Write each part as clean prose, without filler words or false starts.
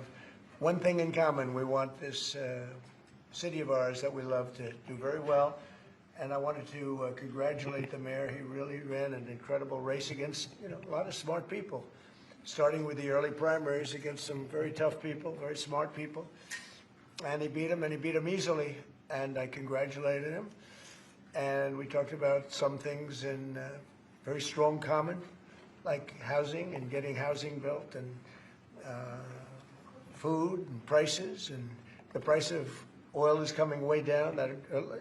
have one thing in common. We want this city of ours that we love to do very well. And I wanted to congratulate the mayor. He really ran an incredible race against, a lot of smart people, starting with the early primaries against some very tough people, very smart people. And he beat them easily. And I congratulated him. And we talked about some things in very strong common, like housing and getting housing built, and food and prices, and the price of oil is coming way down.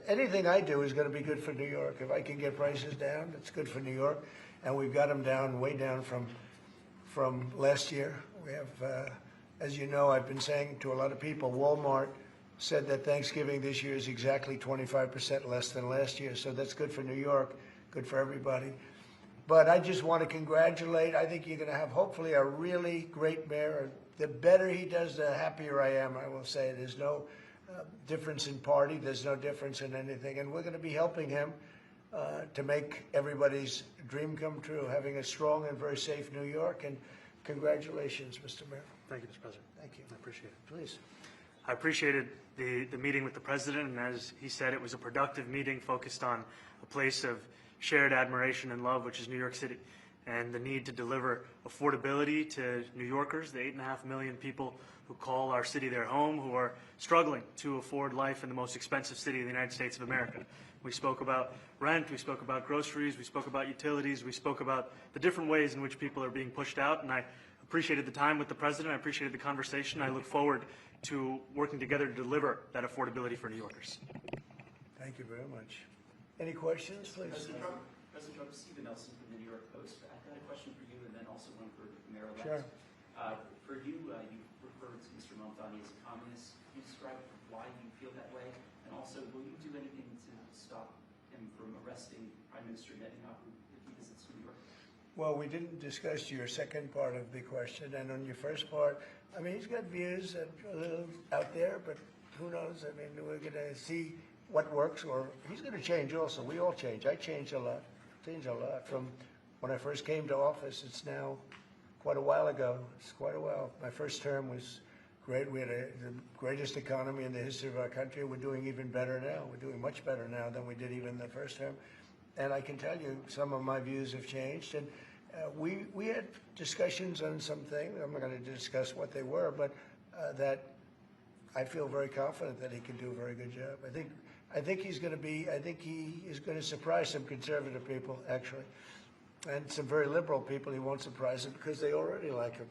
Anything I do is going to be good for New York. If I can get prices down, it's good for New York. And we've got them down, way down from last year. We have, as you know, I've been saying to a lot of people, Walmart said that Thanksgiving this year is exactly 25% less than last year. So that's good for New York, good for everybody. But I just want to congratulate. I think you're going to have, hopefully, a really great mayor. The better he does, the happier I am, I will say. There's no difference in party. There's no difference in anything. And we're going to be helping him to make everybody's dream come true, having a strong and very safe New York. And congratulations, Mr. Mayor. Thank you, Mr. President. Thank you. I appreciate it. Please. I appreciated the meeting with the president, and as he said, it was a productive meeting focused on a place of shared admiration and love, which is New York City, and the need to deliver affordability to New Yorkers, the 8.5 million people who call our city their home, who are struggling to afford life in the most expensive city in the United States of America. We spoke about rent, we spoke about groceries, we spoke about utilities, we spoke about the different ways in which people are being pushed out, and I appreciated the time with the president, I appreciated the conversation. I look forward to working together to deliver that affordability for New Yorkers. Thank you very much. Any questions, please? President Trump, Stephen Nelson from the New York Post. I've got a question for you and then also one for the Mayor-elect. Sure. For you, you referred to Mr. Mamdani as a communist. Can you describe why you feel that way? And also, will you do anything to stop him from arresting Prime Minister Netanyahu if he visits New York? Well, we didn't discuss your second part of the question. And on your first part, I mean, he's got views that are a little out there, but who knows? I mean, we're going to see what works, or he's going to change also. We all change. I changed a lot. From when I first came to office. It's now quite a while ago. It's quite a while. My first term was great. We had the greatest economy in the history of our country. We're doing even better now. We're doing much better now than we did even the first term. And I can tell you some of my views have changed. And we had discussions on some things. I'm not going to discuss what they were, but that I feel very confident that he can do a very good job. I think he's going to be. I think he is going to surprise some conservative people, actually, and some very liberal people. He won't surprise them because they already like him.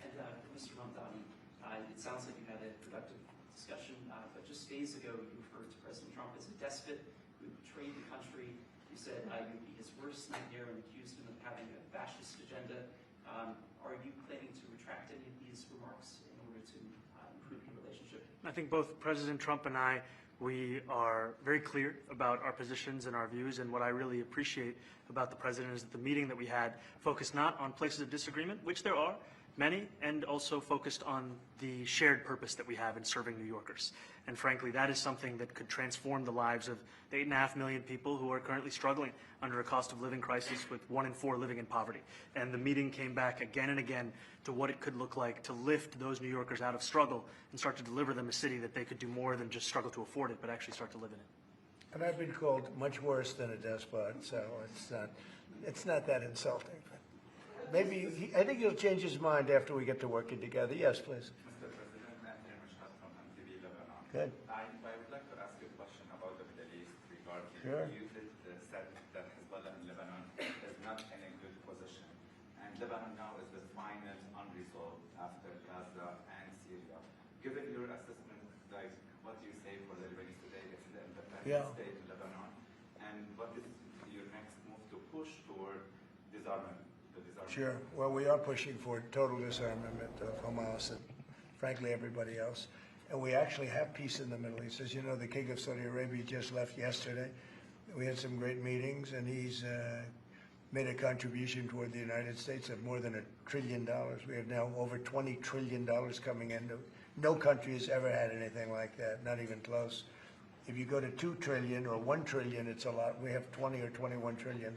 And Mr. Mamdani, it sounds like you had a productive discussion, but just days ago you referred to President Trump as a despot who betrayed the country. You said you would be his worst nightmare and accused him of having a fascist agenda. Are you planning to retract any of these remarks in order to improve your relationship? I think both President Trump and we are very clear about our positions and our views, and what I really appreciate about the president is that the meeting that we had focused not on places of disagreement, which there are many, and also focused on the shared purpose that we have in serving New Yorkers. And frankly, that is something that could transform the lives of the 8.5 million people who are currently struggling under a cost of living crisis, with 1 in 4 living in poverty. And the meeting came back again and again to what it could look like to lift those New Yorkers out of struggle and start to deliver them a city that they could do more than just struggle to afford it, but actually start to live in it. And I've been called much worse than a despot, so it's not that insulting. Maybe I think he'll change his mind after we get to working together. Yes, please. Mr. President, Matthew Mashhad from MTV Lebanon. Good. I would like to ask you a question about the Middle East regarding Sure. you did said that Hezbollah in Lebanon is not in a good position, and Lebanon now is the final unresolved after Gaza and Syria. Given your assessment, like what do you say for the Lebanese today? It's the independent state in Lebanon, and what is your next move to push toward disarmament? Sure. Well, we are pushing for total disarmament of Hamas and, frankly, everybody else. And we actually have peace in the Middle East. As you know, the King of Saudi Arabia just left yesterday. We had some great meetings, and he's made a contribution toward the United States of more than $1 trillion. We have now over $20 trillion coming in. No country has ever had anything like that, not even close. If you go to 2 trillion or 1 trillion, it's a lot. We have 20 or $21 trillion.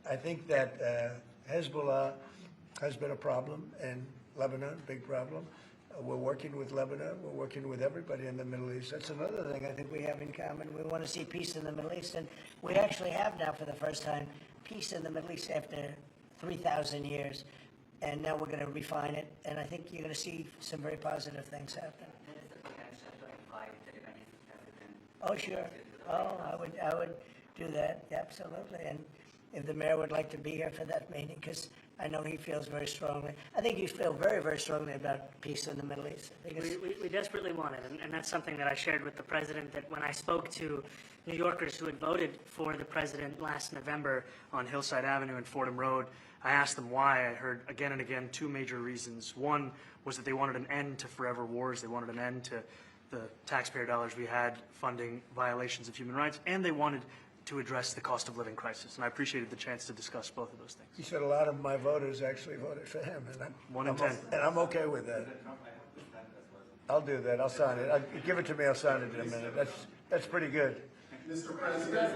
I think that Hezbollah has been a problem, and Lebanon, big problem. We're working with Lebanon. We're working with everybody in the Middle East. That's another thing I think we have in common. We want to see peace in the Middle East, and we actually have now, for the first time, peace in the Middle East after 3,000 years. And now we're going to refine it, and I think you're going to see some very positive things happen. Oh, sure. Oh, I would do that, absolutely. And if the mayor would like to be here for that meeting, because I know he feels very strongly. I think you feel very, very strongly about peace in the Middle East. I think We desperately want it, and that's something that I shared with the president, that when I spoke to New Yorkers who had voted for the president last November on Hillside Avenue and Fordham Road, I asked them why. I heard again and again two major reasons. One was that they wanted an end to forever wars. They wanted an end to the taxpayer dollars we had funding violations of human rights, and they wanted to address the cost of living crisis. And I appreciated the chance to discuss both of those things. He said a lot of my voters actually voted for him, and 1 in 10. And I'm okay with that. I'll do that. I'll sign it. Give it to me. I'll sign it in a minute. That's pretty good. Mr. President,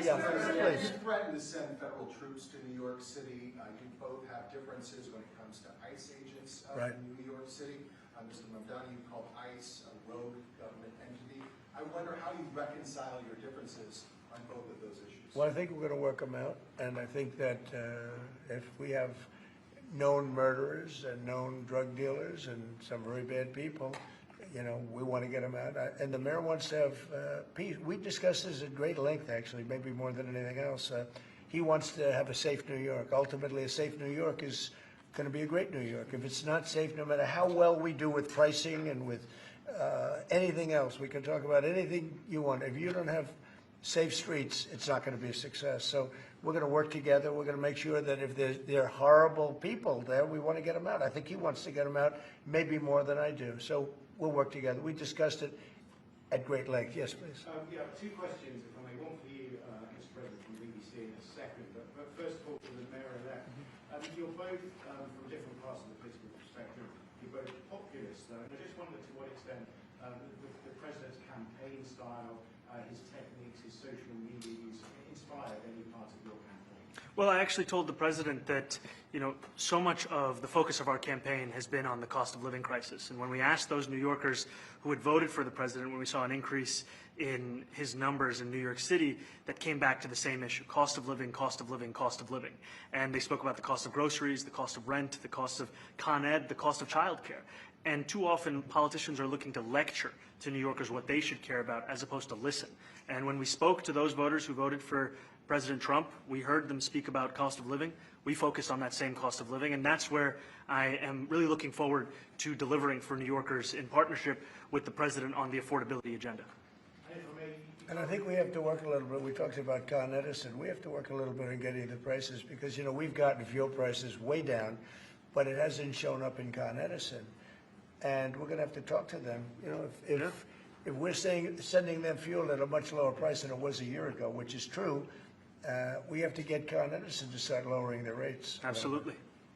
Yeah, please. you threatened to send federal troops to New York City. You both have differences when it comes to ICE agents Right. in New York City. Mr. Mamdani, you called ICE a rogue government entity. I wonder how you reconcile your differences on both of those issues. Well, I think we're going to work them out, and I think that if we have known murderers and known drug dealers and some very bad people, you know, we want to get them out. And the mayor wants to have peace. We discussed this at great length, actually, maybe more than anything else. He wants to have a safe New York. Ultimately, a safe New York is going to be a great New York. If it's not safe, no matter how well we do with pricing and with anything else, we can talk about anything you want. If you don't have safe streets, it's not going to be a success. So we're going to work together. We're going to make sure that if there are horrible people there, we want to get them out. I think he wants to get them out, maybe more than I do. So we'll work together. We discussed it at great length. Yes, please. Yeah, two questions, if I may. One for you, Mr. President, from BBC in a second. But first of all, for the mayor-elect. You're both, from different parts of the political spectrum, you're both populists, though. And I just wondered to what extent the president's campaign style, his techniques, his social media use inspired any part of your campaign? Well, I actually told the president that, you know, so much of the focus of our campaign has been on the cost of living crisis. And when we asked those New Yorkers who had voted for the president, when we saw an increase in his numbers in New York City, that came back to the same issue: cost of living, cost of living, cost of living. And they spoke about the cost of groceries, the cost of rent, the cost of Con Ed, the cost of childcare. And too often politicians are looking to lecture to New Yorkers what they should care about as opposed to listen. And when we spoke to those voters who voted for President Trump, we heard them speak about cost of living. We focused on that same cost of living, and that's where I am really looking forward to delivering for New Yorkers in partnership with the president on the affordability agenda. And I think we have to work a little bit. We talked about Con Edison. We have to work a little bit on getting the prices because, you know, we've gotten fuel prices way down, but it hasn't shown up in Con Edison. And we're going to have to talk to them. You know, if we're sending them fuel at a much lower price than it was a year ago, which is true, we have to get Con Edison to start lowering their rates. Absolutely.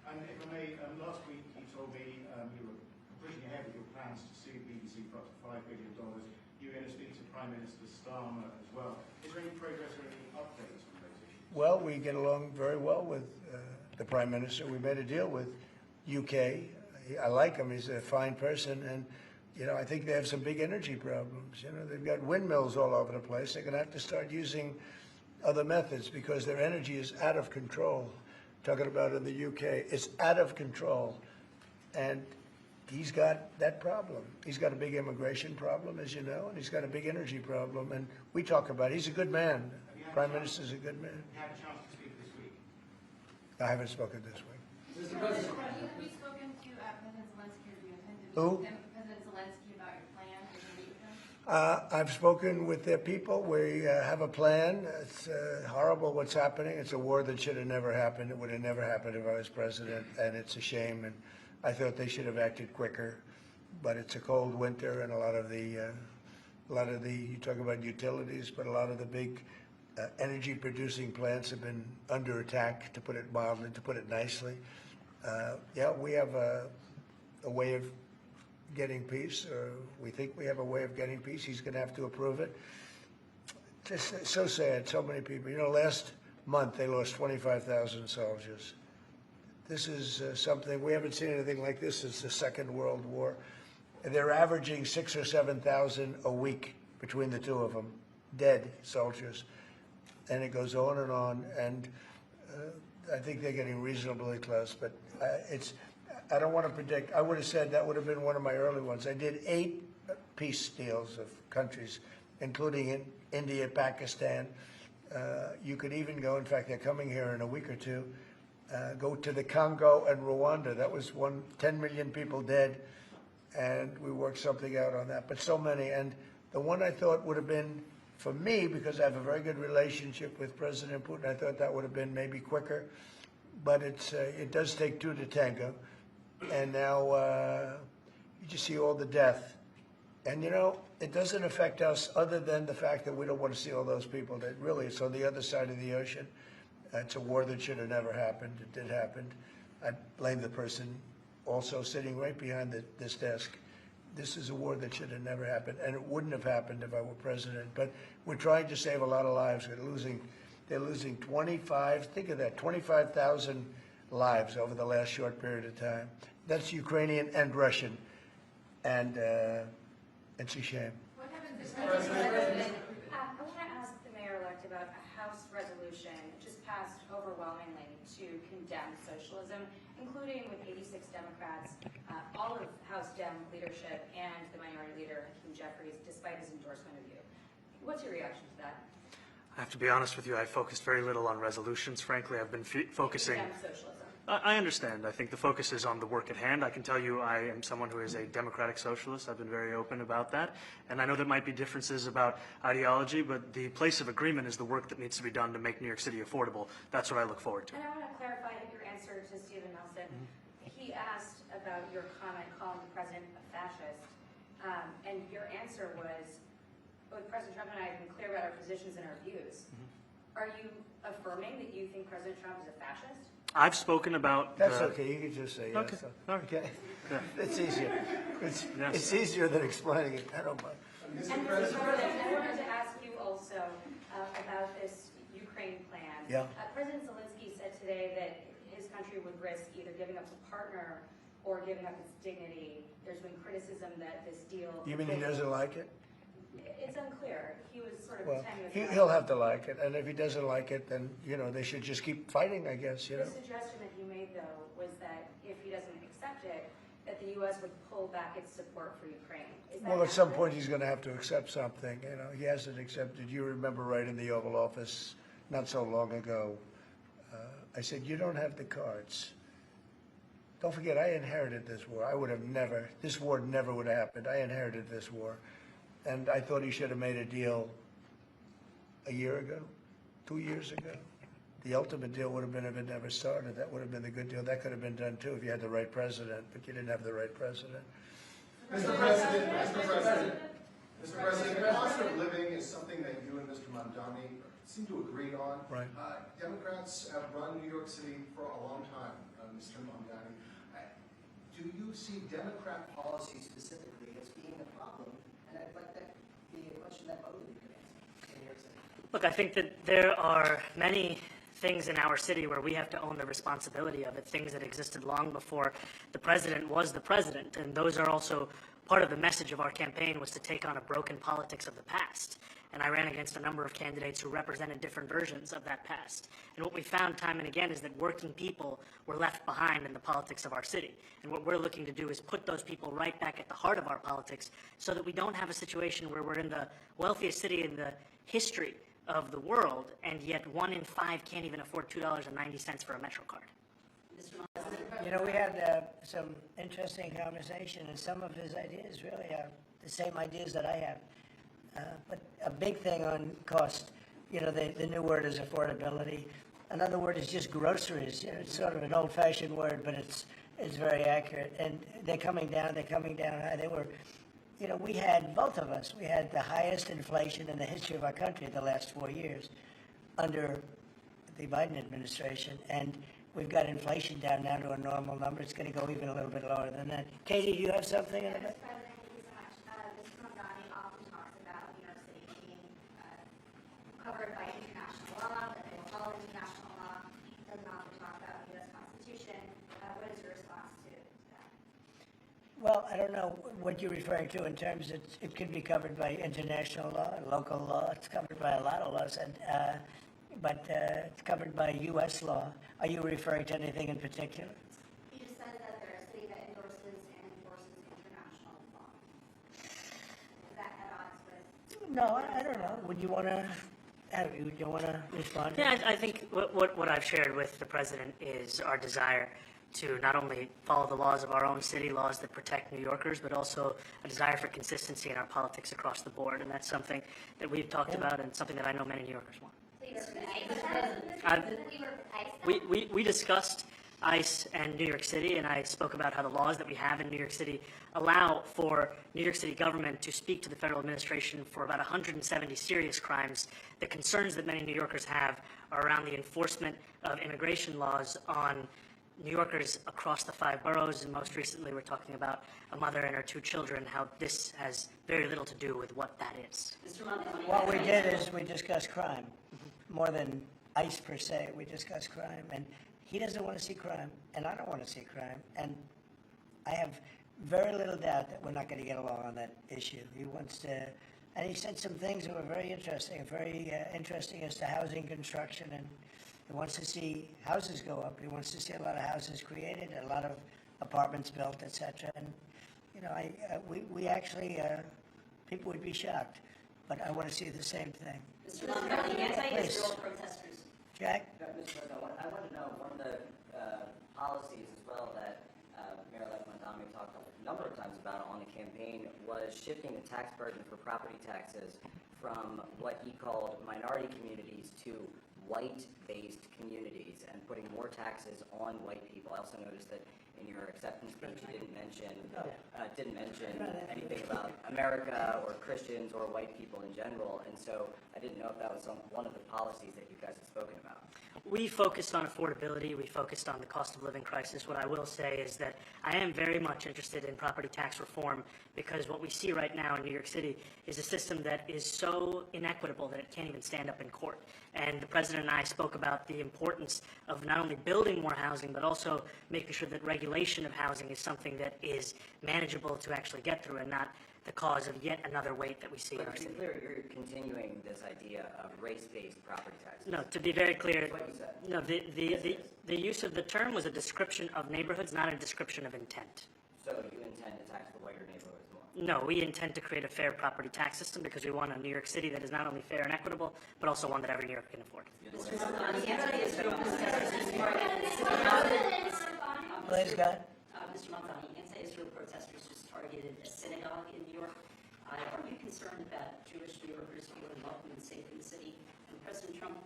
And if I may, last week you told me you were pushing ahead with your plans to sue BBC for up to $5 billion. You're going to speak to Prime Minister Starmer as well. Is there any progress or any updates on those issues? Well, we get along very well with the Prime Minister. We made a deal with UK. I like him. He's a fine person. And, you know, I think they have some big energy problems. You know, they've got windmills all over the place. They're going to have to start using other methods because their energy is out of control. Talking about in the UK, it's out of control. And he's got that problem. He's got a big immigration problem, as you know, and he's got a big energy problem. And we talk about it. He's a good man. Prime Minister's a good man. You had a chance to speak this week. I haven't spoken this week. Mr. President, have you spoken to President Zelensky, or do you intend to Who? meet President Zelensky about your plan? Are you going to meet with him? I've spoken with their people. We have a plan. It's horrible what's happening. It's a war that should have never happened. It would have never happened if I was president, and it's a shame. And I thought they should have acted quicker. But it's a cold winter, and a lot of the you talk about utilities, but a lot of the big energy-producing plants have been under attack, to put it mildly, to put it nicely. Yeah, we have a way of getting peace, or we think we have a way of getting peace. He's going to have to approve it. Just so sad, so many people. You know, last month they lost 25,000 soldiers. This is something, we haven't seen anything like this since the Second World War. And they're averaging 6,000 or 7,000 a week between the two of them, dead soldiers. And it goes on, and I think they're getting reasonably close, but I don't want to predict. I would have said that would have been one of my early ones. I did 8 peace deals of countries, including in India, Pakistan. You could even go, in fact, they're coming here in a week or two, go to the Congo and Rwanda. That was 10 million people dead, and we worked something out on that. But so many, and the one I thought would have been, for me, because I have a very good relationship with President Putin, I thought that would have been maybe quicker, but it does take 2 to tango. And now you just see all the death. And, it doesn't affect us other than the fact that we don't want to see all those people that really, it's on the other side of the ocean. It's a war that should have never happened. It did happen. I blame the person also sitting right behind this desk. This is a war that should have never happened, and it wouldn't have happened if I were president. But we're trying to save a lot of lives. They're losing 25, think of that, 25,000 lives over the last short period of time. That's Ukrainian and Russian, and it's a shame. What happens if President? I want to ask the mayor-elect about a House resolution just passed overwhelmingly to condemn socialism, including with 86 Democrats, all of House Dem leadership, and the minority leader, Hakeem Jeffries, despite his endorsement of you. What's your reaction to that? I have to be honest with you, I focused very little on resolutions. Frankly, I've been focusing. Condemn socialism. I understand. I think the focus is on the work at hand. I can tell you I am someone who is a democratic socialist. I've been very open about that. And I know there might be differences about ideology, but the place of agreement is the work that needs to be done to make New York City affordable. That's what I look forward to. And I want to clarify your answer to Stephen Nelson. He asked about your comment calling the president a fascist, and your answer was, both President Trump and I have been clear about our positions and our views. Are you affirming that you think President Trump is a fascist? I've spoken about. That's okay. You can just say yes. Okay. All right. Okay. Yeah. It's easier. Yes. It's easier than explaining it. I don't mind. And Mr. President, I wanted to ask you also about this Ukraine plan. Yeah. President Zelensky said today that his country would risk either giving up a partner or giving up its dignity. There's been criticism that this deal. You mean he doesn't like it? It's unclear. He was sort of Well, tenuous. he'll have to like it, and if he doesn't like it, then they should just keep fighting, I guess. The suggestion that he made, though, was that if he doesn't accept it, that the U.S. would pull back its support for Ukraine. Is that Well, at some accurate? point he's going to have to accept something. He hasn't accepted. You remember right in the Oval Office not so long ago, I said, you don't have the cards. Don't forget, I inherited this war. This war never would have happened. I inherited this war. And I thought he should have made a deal a year ago, 2 years ago. The ultimate deal would have been if it never started. That would have been the good deal. That could have been done too if you had the right president, but you didn't have the right president. Mr. President, cost of living is something that you and Mr. Mamdani seem to agree on. Right. Democrats have run New York City for a long time, Mr. Mamdani. Do you see Democrat policy specifically as being a problem? And I'd like that to be a question that both of you could answer in New York City. Look, I think that there are many things in our city where we have to own the responsibility of it, things that existed long before the president was the president. And those are also part of the message of our campaign, was to take on a broken politics of the past. And I ran against a number of candidates who represented different versions of that past. And what we found time and again is that working people were left behind in the politics of our city. And what we're looking to do is put those people right back at the heart of our politics so that we don't have a situation where we're in the wealthiest city in the history of the world, and yet 1 in 5 can't even afford $2.90 for a Metro card. We had some interesting conversation, and some of his ideas really are the same ideas that I have. But a big thing on cost, the new word is affordability. Another word is just groceries. It's sort of an old-fashioned word, but it's very accurate. And they're coming down high. They were, we had, both of us, we had the highest inflation in the history of our country the last 4 years under the Biden administration. And we've got inflation down now to a normal number. It's going to go even a little bit lower than that. Katie, do you have something in it? President, thank you so much. Mr. Mamdani often talks about New York City being covered by international law, that they will follow international law. He doesn't often talk about the U.S. Constitution. Well, I don't know what you're referring to in terms of it can be covered by international law, local law. It's covered by a lot of laws, but it's covered by U.S. law. Are you referring to anything in particular? You just said that they're a city that endorses and enforces international law. Is that at odds with? No, I don't know. Would you want to? Would you want to respond? Yeah, I think what I've shared with the president is our desire to not only follow the laws of our own city, laws that protect New Yorkers, but also a desire for consistency in our politics across the board. And that's something that we've talked about and something that I know many New Yorkers want. We discussed ICE and New York City, and I spoke about how the laws that we have in New York City allow for New York City government to speak to the federal administration for about 170 serious crimes. The concerns that many New Yorkers have are around the enforcement of immigration laws on New Yorkers across the 5 boroughs, and most recently we're talking about a mother and her 2 children, how this has very little to do with what that is. What we did is we discussed crime, more than ICE per se. We discussed crime, and he doesn't want to see crime, and I don't want to see crime, and I have very little doubt that we're not going to get along on that issue. He wants to, and he said some things that were very interesting as to housing construction, and he wants to see houses go up. He wants to see a lot of houses created, a lot of apartments built, etc. And you know, we actually people would be shocked, but I want to see the same thing. Mr. Mamdani, anti-Israel protesters. Jack? Mr. Mamdani, I want to know one of the policies as well that Mayor-elect Mamdani talked a number of times about on the campaign was shifting the tax burden for property taxes from what he called minority communities to white-based communities and putting more taxes on white people. I also noticed that in your acceptance speech you didn't mention anything about America or Christians or white people in general, and so I didn't know if that was one of the policies that you guys had spoken about. We focused on affordability. We focused on the cost of living crisis. What I will say is that I am very much interested in property tax reform because what we see right now in New York City is a system that is so inequitable that it can't even stand up in court. And the president and I spoke about the importance of not only building more housing, but also making sure that regulation of housing is something that is manageable to actually get through and not the cause of yet another weight that we see in our But to city. be clear, you're continuing this idea of race-based property taxes. No, to be very clear, That's what you said. no, the use of the term was a description of neighborhoods, not a description of intent. So you intend to tax the whiter neighborhoods more? No, we intend to create a fair property tax system because we want a New York City that is not only fair and equitable, but also one that every New Yorker can afford. Mr. Mamdani, anti-Israel protesters Please, God. Mr. Mamdani, anti-Israel protesters just targeted a synagogue in New York. Are you concerned about Jewish New Yorkers feeling welcome and safe in the city? And President Trump,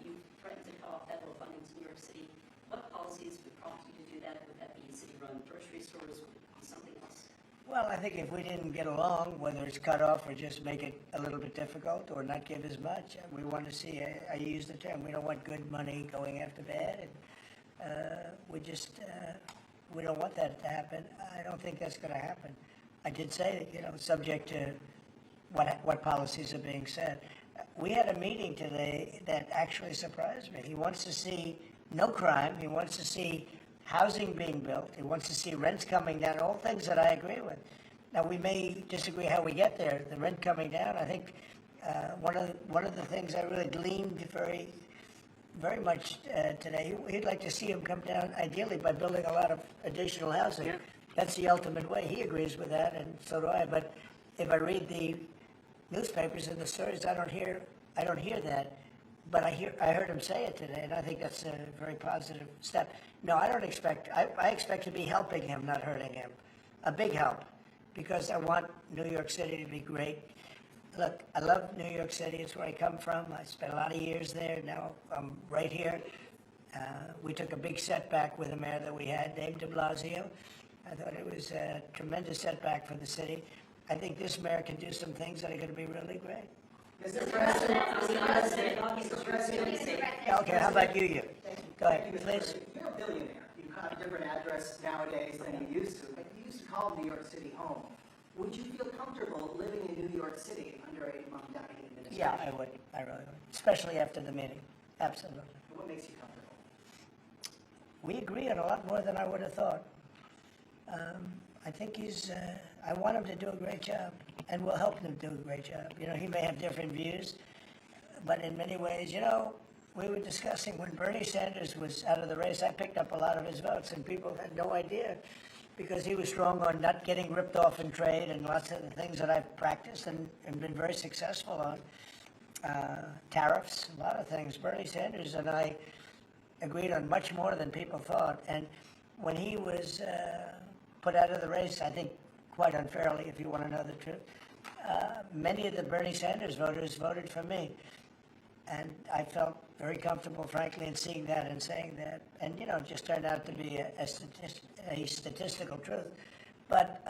you threatened to cut off federal funding to New York City. What policies would prompt you to do that? Would that be city-run grocery stores? Would it be something else? Well, I think if we didn't get along, whether it's cut off or just make it a little bit difficult or not give as much, we want to see, I use the term, we don't want good money going after bad, and we don't want that to happen. I don't think that's going to happen. I did say that, subject to what policies are being said. We had a meeting today that actually surprised me. He wants to see no crime. He wants to see housing being built. He wants to see rents coming down, all things that I agree with. Now, we may disagree how we get there. The rent coming down, I think one of the things I really gleaned very much today, he'd like to see him come down, ideally, by building a lot of additional housing. Yeah. That's the ultimate way. He agrees with that, and so do I. But if I read the newspapers and the stories, I don't hear that. But I heard him say it today, and I think that's a very positive step. No, I don't expect. I expect to be helping him, not hurting him. A big help, because I want New York City to be great. Look, I love New York City. It's where I come from. I spent a lot of years there. Now I'm right here. We took a big setback with the mayor that we had, named de Blasio. I thought it was a tremendous setback for the city. I think this mayor can do some things that are going to be really great. Mr. President, Yeah, okay, how about you? Go ahead, please. You're a billionaire. You have a different address nowadays than you used to, but you used to call New York City home. Would you feel comfortable living in New York City under a Mamdani administration? Yeah, I would. I really would. Especially after the meeting. Absolutely. What makes you comfortable? We agree on a lot more than I would have thought. I think I want him to do a great job, and we'll help him do a great job. He may have different views, but in many ways, we were discussing when Bernie Sanders was out of the race, I picked up a lot of his votes, and people had no idea because he was strong on not getting ripped off in trade and lots of the things that I've practiced and been very successful on. Tariffs, a lot of things. Bernie Sanders and I agreed on much more than people thought. And when he was put out of the race, I think quite unfairly, if you want to know the truth, many of the Bernie Sanders voters voted for me. And I felt very comfortable, frankly, in seeing that and saying that. And, it just turned out to be a statistical truth. But,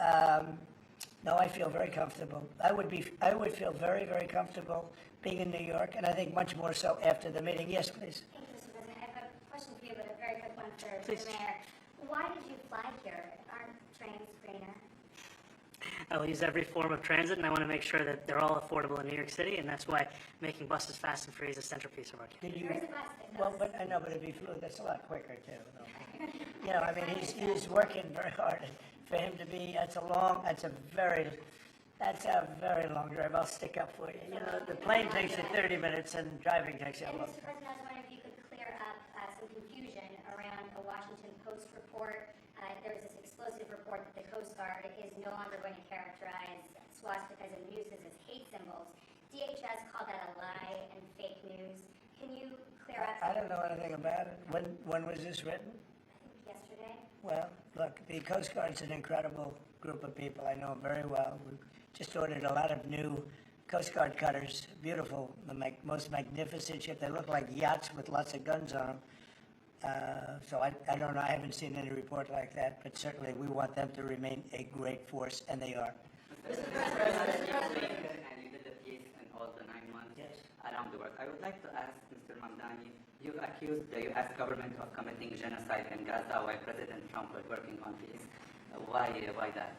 no, I feel very comfortable. I would feel very, very comfortable being in New York, and I think much more so after the meeting. Yes, please. Thank you, Mr. President. I have a question for you, but a very quick one for the mayor. Why did you fly here? Aren't trains greener? I will use every form of transit, and I want to make sure that they're all affordable in New York City, and that's why making buses fast and free is a centerpiece of our campaign. There is a bus that goes. Well, but I know, but if he flew, that's a lot quicker, too. He's working very hard. For him to be, that's a very long drive. I'll stick up for you. The plane takes you 30 minutes and driving takes you a long Mr. time. President, I was wondering if you could clear up some confusion around a Washington Post report. There was this explosive report that the Coast Guard is no longer going to characterize swastikas and nooses as hate symbols. DHS called that a lie and fake news. Can you clear up? I don't know anything about it. When was this written? I think yesterday. Well, look, the Coast Guard's an incredible group of people. I know them very well. We just ordered a lot of new Coast Guard cutters, beautiful, the most magnificent ship. They look like yachts with lots of guns on them. So I don't know, I haven't seen any report like that, but certainly we want them to remain a great force, and they are. Mr. President, and you did the piece in all the 9 months around the world. I would like to ask Mr. Mamdani, you accused the U.S. government of committing genocide in Gaza while President Trump was working on peace. Why that?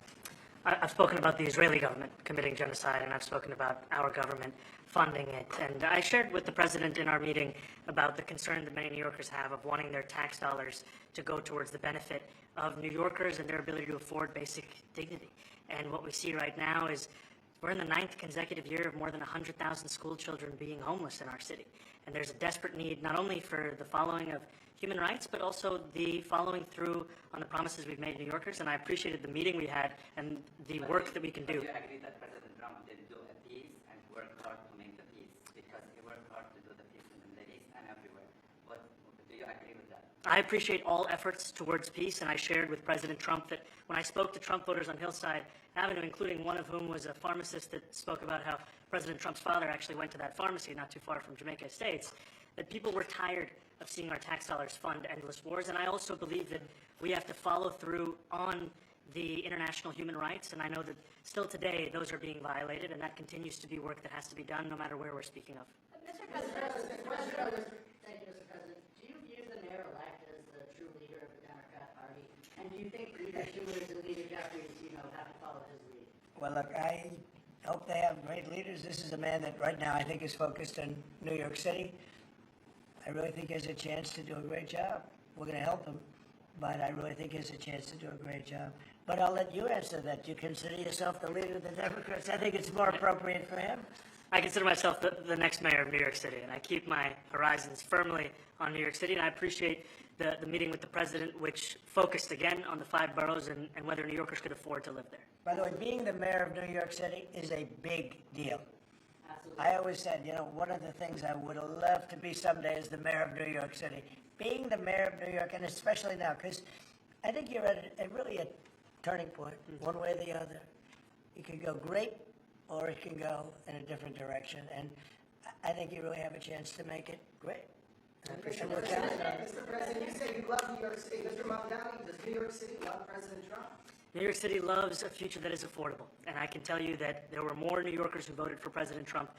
I've spoken about the Israeli government committing genocide, and I've spoken about our government funding it. And I shared with the president in our meeting about the concern that many New Yorkers have of wanting their tax dollars to go towards the benefit of New Yorkers and their ability to afford basic dignity. And what we see right now is we're in the 9th consecutive year of more than 100,000 school children being homeless in our city. And there's a desperate need not only for the following of human rights, but also the following through on the promises we've made New Yorkers. And I appreciated the meeting we had and the work that we can do. Do you agree that President Trump did do a peace and worked hard to make the peace? Because he worked hard to do the peace in the Middle East and everywhere. Do you agree with that? I appreciate all efforts towards peace, and I shared with President Trump that when I spoke to Trump voters on Hillside Avenue, including one of whom was a pharmacist that spoke about how President Trump's father actually went to that pharmacy not too far from Jamaica Estates, that people were tired of seeing our tax dollars fund endless wars. And I also believe that we have to follow through on the international human rights, and I know that still today those are being violated, and that continues to be work that has to be done no matter where we're speaking of. Mr. President. Thank you, Mr. President. Do you view the mayor-elect as the true leader of the Democrat Party? And do you think Leader Schumer's and Leader Jeffries, have to follow his lead? Well, look, I hope they have great leaders. This is a man that right now I think is focused on New York City. I really think he has a chance to do a great job. We're going to help him, but I really think he has a chance to do a great job. But I'll let you answer that. Do you consider yourself the leader of the Democrats? I think it's more appropriate for him. I consider myself the next mayor of New York City, and I keep my horizons firmly on New York City, and I appreciate the meeting with the president, which focused again on the 5 boroughs and whether New Yorkers could afford to live there. By the way, being the mayor of New York City is a big deal. I always said, one of the things I would love to be someday is the mayor of New York City. Being the mayor of New York, and especially now, because I think you're at really a turning point, one way or the other. It can go great, or it can go in a different direction, and I think you really have a chance to make it great. Mr. President, you say you love New York City. Mr. Mamdani, does New York City love President Trump? New York City loves a future that is affordable, and I can tell you that there were more New Yorkers who voted for President Trump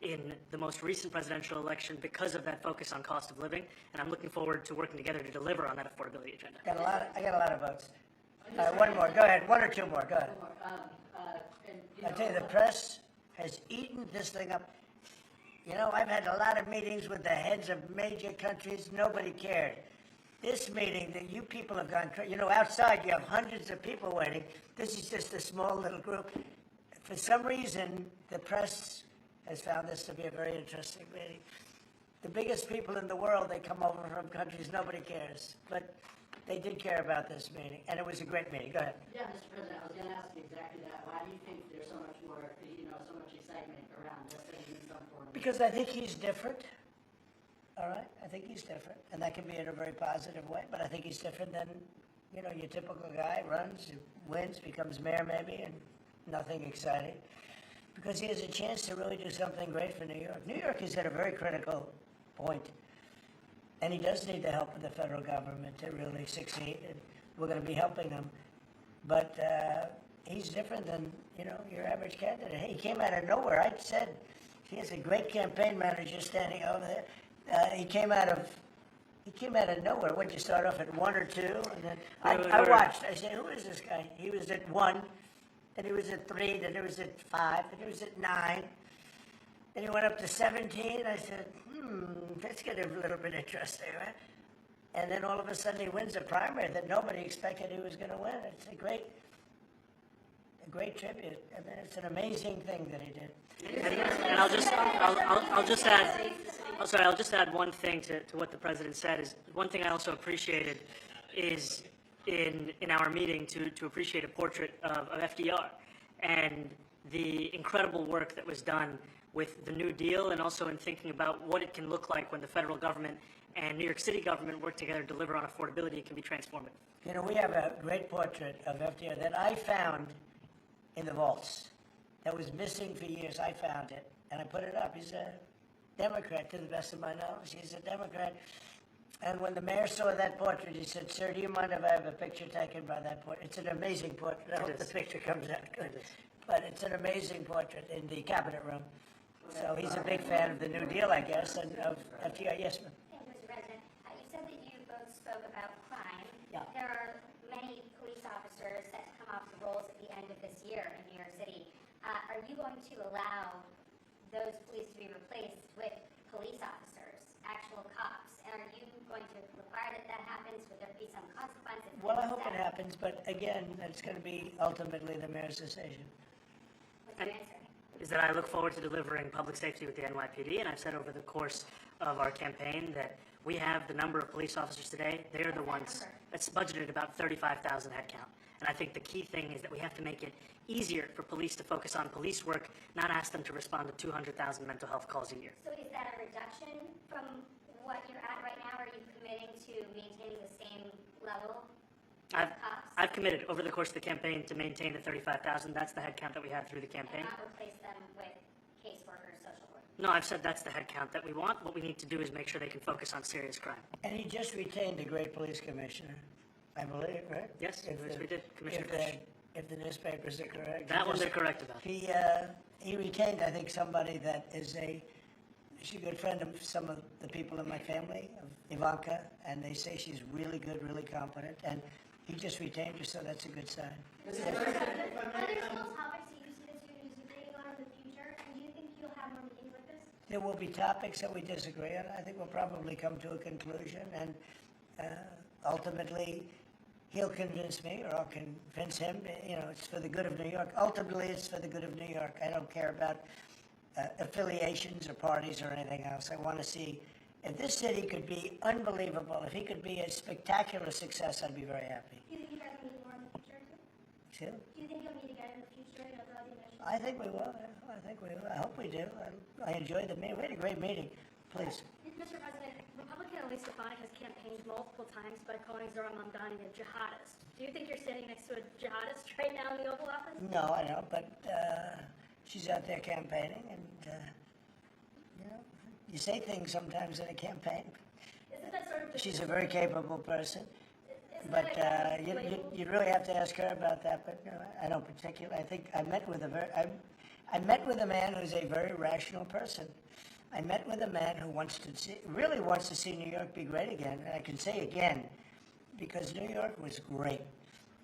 in the most recent presidential election because of that focus on cost of living, and I'm looking forward to working together to deliver on that affordability agenda. I got a lot of votes. One more. Go ahead. 1 or 2 more. Go ahead. I tell you, the press has eaten this thing up. I've had a lot of meetings with the heads of major countries. Nobody cared. This meeting that you people have gone, outside you have hundreds of people waiting. This is just a small little group. For some reason, the press has found this to be a very interesting meeting. The biggest people in the world, they come over from countries nobody cares. But they did care about this meeting, and it was a great meeting. Go ahead. Yeah, Mr. President, I was going to ask you exactly that. Why do you think there's so much more, so much excitement around this thing in some form? Because I think he's different. All right? I think he's different. And that can be in a very positive way, but I think he's different than, your typical guy runs, wins, becomes mayor maybe, and nothing exciting. Because he has a chance to really do something great for New York. New York is at a very critical point. And he does need the help of the federal government to really succeed, and we're going to be helping him. But he's different than, your average candidate. He came out of nowhere. I said he has a great campaign manager standing over there. He came out of nowhere. What, you start off at 1 or 2? And then I watched. I said, who is this guy? He was at 1, then he was at 3, then he was at 5, then he was at 9. Then he went up to 17. I said, let's get a little bit interesting, right? And then all of a sudden he wins a primary that nobody expected he was going to win. It's a great tribute. I mean, it's an amazing thing that he did. And I'll just add one thing to what the president said. Is one thing I also appreciated is in our meeting to appreciate a portrait of FDR and the incredible work that was done with the New Deal, and also in thinking about what it can look like when the federal government and New York City government work together to deliver on affordability. It can be transformative. We have a great portrait of FDR that I found in the vaults that was missing for years. I found it, and I put it up. He's a Democrat, to the best of my knowledge. He's a Democrat. And when the mayor saw that portrait, he said, "Sir, do you mind if I have a picture taken by that portrait?" It's an amazing portrait. I hope the picture comes out good. But it's an amazing portrait in the cabinet room. So he's a big fan of the New Deal, I guess, and of FDR. Yes, ma'am. Thank you, Mr. President. You said that you both spoke about crime. Yeah. There are many police officers that come off the rolls at the end of this year in New York City. Are you going to allow those police to be replaced with police officers, actual cops? And are you going to require that happens? Would there be some consequences? Well, I hope it happens, but again, it's going to be ultimately the mayor's decision. What's your answer? Is that I look forward to delivering public safety with the NYPD, and I've said over the course of our campaign that we have the number of police officers today. They're the ones that's budgeted about 35,000 headcount. And I think the key thing is that we have to make it easier for police to focus on police work, not ask them to respond to 200,000 mental health calls a year. So is that a reduction from what you're at right now? Are you committing to maintaining the same level of cops? I've committed over the course of the campaign to maintain the 35,000. That's the headcount that we had through the campaign. And not replace them with caseworkers, social workers? No, I've said that's the headcount that we want. What we need to do is make sure they can focus on serious crime. And he just retained a great police commissioner, I believe, right? Yes, we did, Commissioner Fish. If the newspapers are correct. That one they're correct about. He retained, I think, somebody that is she's a good friend of some of the people in my family, of Ivanka, and they say she's really good, really competent, and he just retained her, so that's a good sign. Are there still topics that you see that you're going to be debating on in the future? And do you think you'll have more meetings like this? There will be topics that we disagree on. I think we'll probably come to a conclusion, and ultimately, he'll convince me, or I'll convince him. It's for the good of New York. Ultimately, it's for the good of New York. I don't care about affiliations or parties or anything else. I want to see if this city could be unbelievable. If he could be a spectacular success, I'd be very happy. Do you think you guys will meet more in the future, too? Excuse me? Do you think you'll meet again in the future? I think we will. I hope we do. I enjoyed the meeting. We had a great meeting. Please. Mr. President, Republican Elise Stefanik has campaigned multiple times by calling Zohran Mamdani a jihadist. Do you think you're standing next to a jihadist right now in the Oval Office? No, I don't, but she's out there campaigning, and, you say things sometimes in a campaign. Isn't that sort of She's a very capable person, but you really have to ask her about that, but no, I don't particularly. I think I met with I met with a man who's a very rational person. I met with a man who really wants to see New York be great again, and I can say again, because New York was great.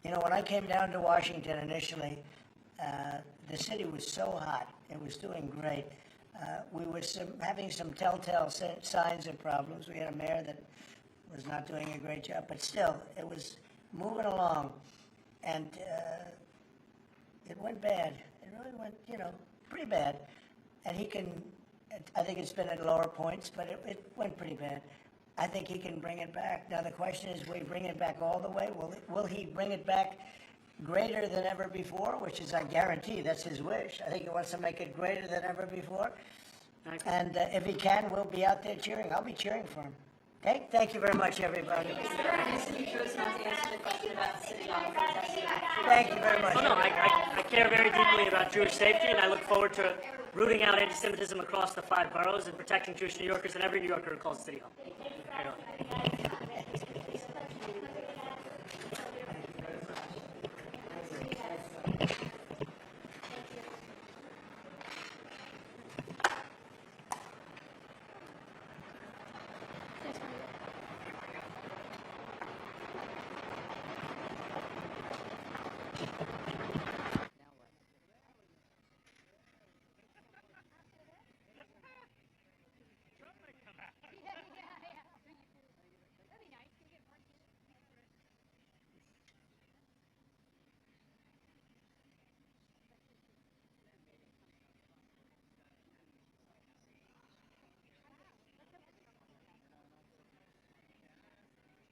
When I came down to Washington initially, the city was so hot. It was doing great. We were having some telltale signs of problems. We had a mayor that was not doing a great job, but still, it was moving along, and it went bad. It really went, pretty bad. And he can, I think it's been at lower points, but it went pretty bad. I think he can bring it back. Now, the question is, will he bring it back all the way? Will he bring it back greater than ever before, which is, I guarantee, that's his wish. I think he wants to make it greater than ever before. And if he can, we'll be out there cheering. I'll be cheering for him. Okay? Thank you very much, everybody. Thank you very much. Oh, no, I care very deeply about Jewish safety, and I look forward to rooting out anti-Semitism across the 5 boroughs and protecting Jewish New Yorkers and every New Yorker who calls City Hall. Thank you.